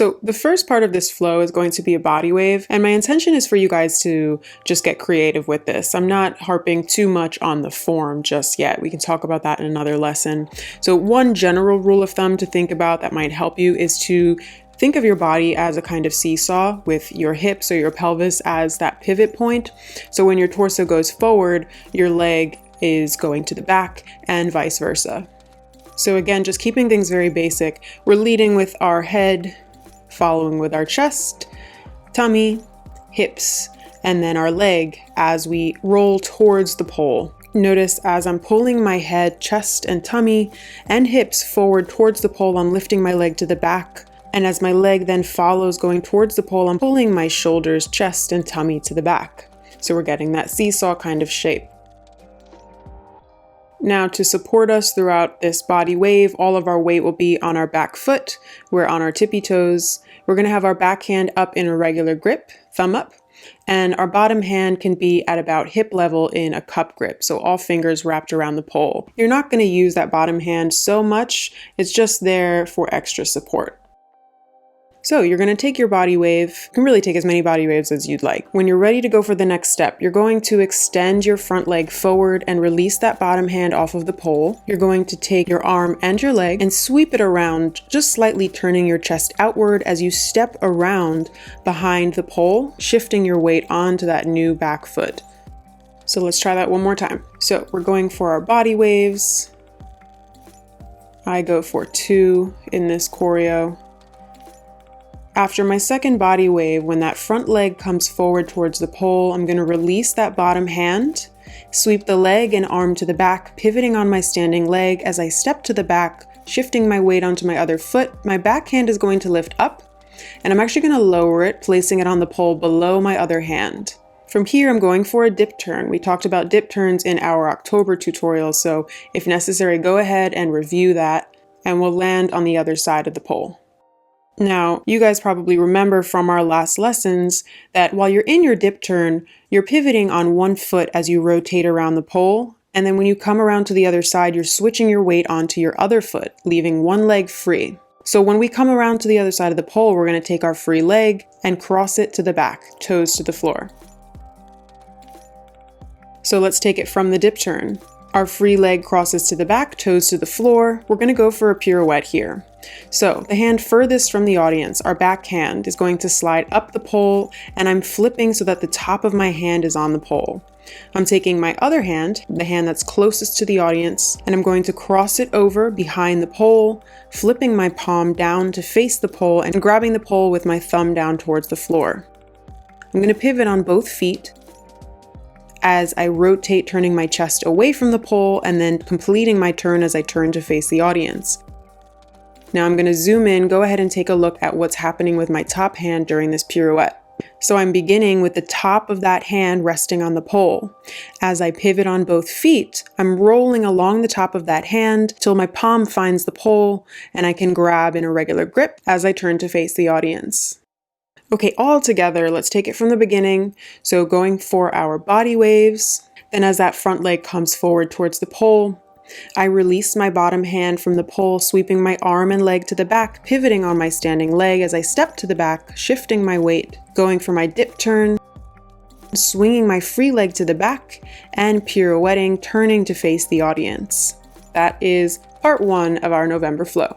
So the first part of this flow is going to be a body wave, and my intention is for you guys to just get creative with this. I'm not harping too much on the form just yet. We can talk about that in another lesson. So one general rule of thumb to think about that might help you is to think of your body as a kind of seesaw with your hips or your pelvis as that pivot point. So when your torso goes forward, your leg is going to the back and vice versa. So again, just keeping things very basic. We're leading with our head, following with our chest, tummy, hips, and then our leg as we roll towards the pole. Notice as I'm pulling my head, chest, and tummy and hips forward towards the pole, I'm lifting my leg to the back. And as my leg then follows going towards the pole, I'm pulling my shoulders, chest, and tummy to the back. So we're getting that seesaw kind of shape. Now to support us throughout this body wave, all of our weight will be on our back foot. We're on our tippy toes. We're going to have our back hand up in a regular grip, thumb up, and our bottom hand can be at about hip level in a cup grip. So all fingers wrapped around the pole. You're not going to use that bottom hand so much. It's just there for extra support. So you're going to take your body wave. You can really take as many body waves as you'd like. When you're ready to go for the next step, you're going to extend your front leg forward and release that bottom hand off of the pole. You're going to take your arm and your leg and sweep it around, just slightly turning your chest outward as you step around behind the pole, shifting your weight onto that new back foot. So let's try that one more time. So we're going for our body waves. I go for 2 in this choreo. After my second body wave, when that front leg comes forward towards the pole, I'm going to release that bottom hand, sweep the leg and arm to the back, pivoting on my standing leg as I step to the back, shifting my weight onto my other foot. My back hand is going to lift up, and I'm actually going to lower it, placing it on the pole below my other hand. From here, I'm going for a dip turn. We talked about dip turns in our October tutorial, so if necessary, go ahead and review that, and we'll land on the other side of the pole. Now, you guys probably remember from our last lessons that while you're in your dip turn, you're pivoting on one foot as you rotate around the pole. And then when you come around to the other side, you're switching your weight onto your other foot, leaving one leg free. So when we come around to the other side of the pole, we're going to take our free leg and cross it to the back, toes to the floor. So let's take it from the dip turn. Our free leg crosses to the back, toes to the floor. We're going to go for a pirouette here. So the hand furthest from the audience, our back hand, is going to slide up the pole, and I'm flipping so that the top of my hand is on the pole. I'm taking my other hand, the hand that's closest to the audience, and I'm going to cross it over behind the pole, flipping my palm down to face the pole and grabbing the pole with my thumb down towards the floor. I'm going to pivot on both feet as I rotate, turning my chest away from the pole and then completing my turn as I turn to face the audience. Now I'm going to zoom in, go ahead and take a look at what's happening with my top hand during this pirouette. So I'm beginning with the top of that hand resting on the pole. As I pivot on both feet, I'm rolling along the top of that hand till my palm finds the pole and I can grab in a regular grip as I turn to face the audience. Okay, all together, let's take it from the beginning. So going for our body waves, then as that front leg comes forward towards the pole, I release my bottom hand from the pole, sweeping my arm and leg to the back, pivoting on my standing leg as I step to the back, shifting my weight, going for my dip turn, swinging my free leg to the back, and pirouetting, turning to face the audience. That is part 1 of our November flow.